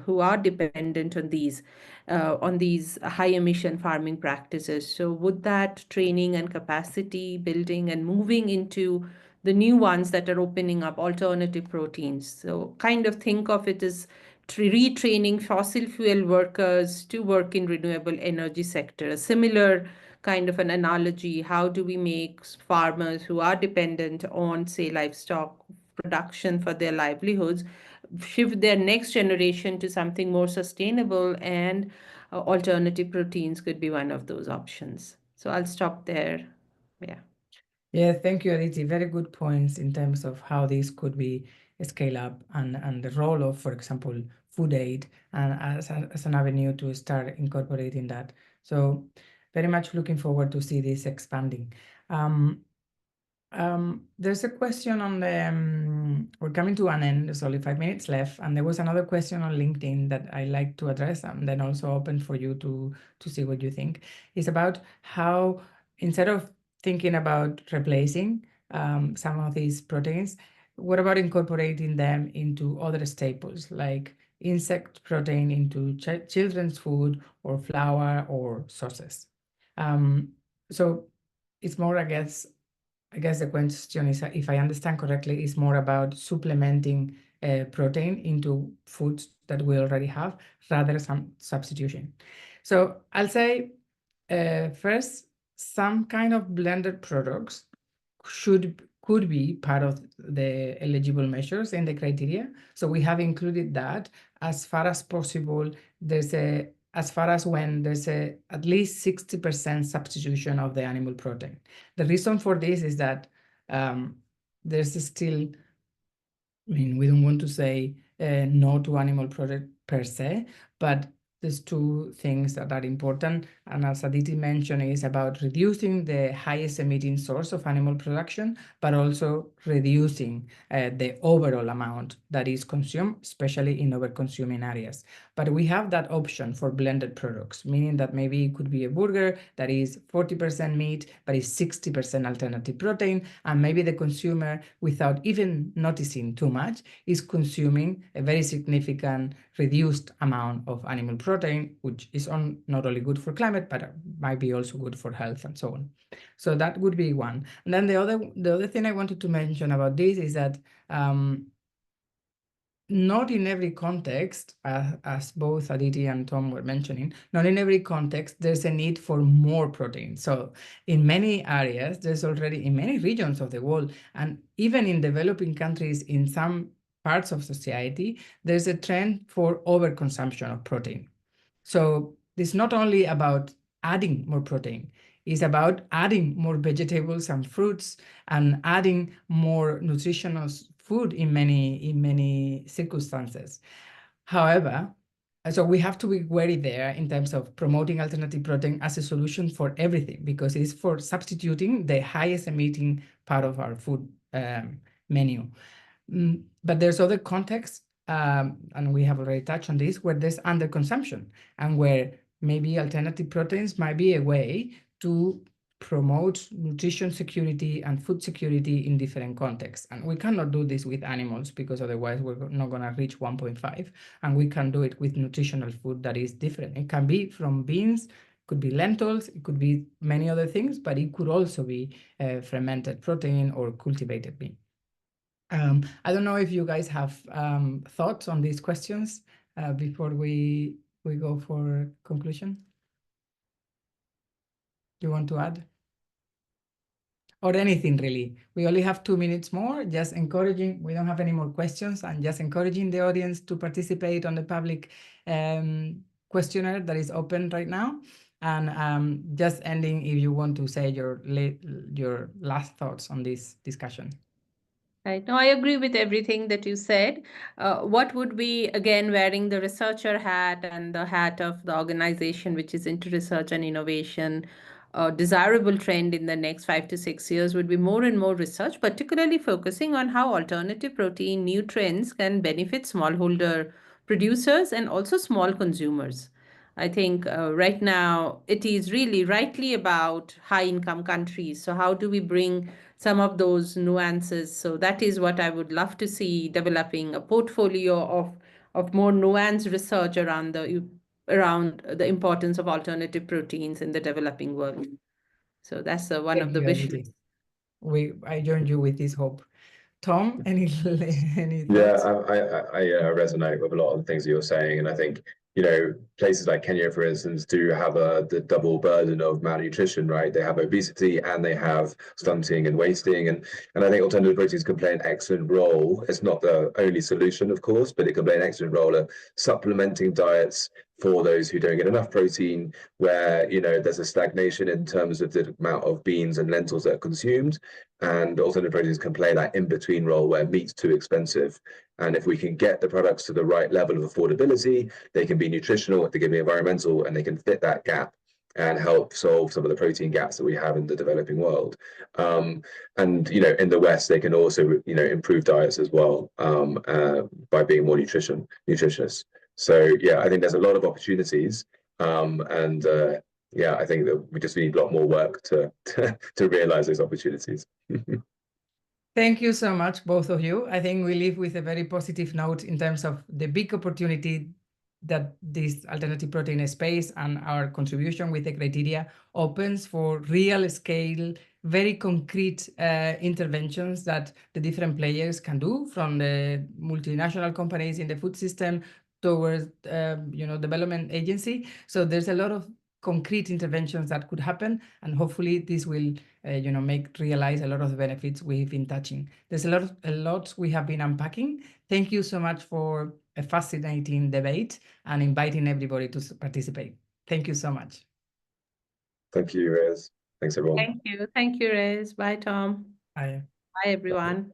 who are dependent on these high emission farming practices? So would that training and capacity building and moving into the new ones that are opening up, alternative proteins? So kind of think of it as retraining fossil fuel workers to work in renewable energy sector. A similar kind of an analogy. How do we make farmers who are dependent on, say, livestock production for their livelihoods shift their next generation to something more sustainable, and alternative proteins could be one of those options. So I'll stop there. Yeah. Yeah, thank you, Aditi. Very good points in terms of how this could be scale up and the role of, for example, food aid and as an avenue to start incorporating that. So very much looking forward to see this expanding. There's a question on the, we're coming to an end, there's only 5 minutes left, and there was another question on LinkedIn that I like to address and then also open for you to see what you think. It's about how, instead of thinking about replacing some of these proteins, what about incorporating them into other staples like insect protein into children's food or flour or sauces? So it's more, I guess the question is, if I understand correctly, is more about supplementing protein into foods that we already have rather than some substitution. So I'll say first, some kind of blended products could be part of the eligible measures in the criteria. So we have included that as far as possible. As far as when there's at least 60% substitution of the animal protein. The reason for this is that there's still, we don't want to say no to animal product per se, but there's two things that are important. And as Aditi mentioned, is about reducing the highest emitting source of animal production, but also reducing the overall amount that is consumed, especially in over-consuming areas. But we have that option for blended products, meaning that maybe it could be a burger that is 40% meat, but is 60% alternative protein. And maybe the consumer, without even noticing too much, is consuming a very significant reduced amount of animal protein, which is not only good for climate, but might be also good for health and so on. So that would be one. And then the other thing I wanted to mention about this is that not in every context, as both Aditi and Tom were mentioning, not in every context, there's a need for more protein. So in many areas, there's already, in many regions of the world, and even in developing countries, in some parts of society, there's a trend for overconsumption of protein. So it's not only about adding more protein, it's about adding more vegetables and fruits and adding more nutritious food in many circumstances. However, so we have to be wary there in terms of promoting alternative protein as a solution for everything, because it's for substituting the highest emitting part of our food menu. But there's other contexts, and we have already touched on this, where there's underconsumption and where maybe alternative proteins might be a way to promote nutrition security and food security in different contexts. And we cannot do this with animals because otherwise we're not going to reach 1.5. And we can do it with nutritional food that is different. It can be from beans, could be lentils, it could be many other things, but it could also be fermented protein or cultivated bean. I don't know if you guys have thoughts on these questions before we go for conclusion. Do you want to add? Or anything really. We only have 2 minutes more, just encouraging, we don't have any more questions, and just encouraging the audience to participate on the public questionnaire that is open right now. And just ending, if you want to say your last thoughts on this discussion. Right. No, I agree with everything that you said. What would be, again, wearing the researcher hat and the hat of the organization, which is into research and innovation, a desirable trend in the next 5 to 6 years would be more and more research, particularly focusing on how alternative protein nutrients can benefit smallholder producers and also small consumers. I think right now it is really rightly about high income countries. So how do we bring some of those nuances? So that is what I would love to see, developing a portfolio of more nuanced research around the importance of alternative proteins in the developing world. So that's one of the wish lists. I joined you with this hope. Tom, any thoughts? Yeah, I resonate with a lot of the things that you're saying, and I think, you know, places like Kenya, for instance, do have the double burden of malnutrition, right? They have obesity and they have stunting and wasting, and I think alternative proteins can play an excellent role. It's not the only solution, of course, but it can play an excellent role of supplementing diets for those who don't get enough protein, where, you know, there's a stagnation in terms of the amount of beans and lentils that are consumed. And alternative proteins can play that in-between role where meat's too expensive. And if we can get the products to the right level of affordability, they can be nutritional, they can be environmental, and they can fit that gap and help solve some of the protein gaps that we have in the developing world. And, you know, in the West, they can also, you know, improve diets as well by being more nutritious. So, yeah, I think there's a lot of opportunities. Yeah, I think that we just need a lot more work to realize those opportunities. Thank you so much, both of you. I think we leave with a very positive note in terms of the big opportunity that this alternative protein space and our contribution with the criteria opens for real scale, very concrete interventions that the different players can do, from the multinational companies in the food system towards you know, development agency. So there's a lot of concrete interventions that could happen, and hopefully this will you know, realize a lot of the benefits we've been touching. There's a lot we have been unpacking. Thank you so much for a fascinating debate and inviting everybody to participate. Thank you so much. Thank you, Rez. Thanks, everyone. Thank you, Rez. Bye, Tom. Bye. Bye, everyone.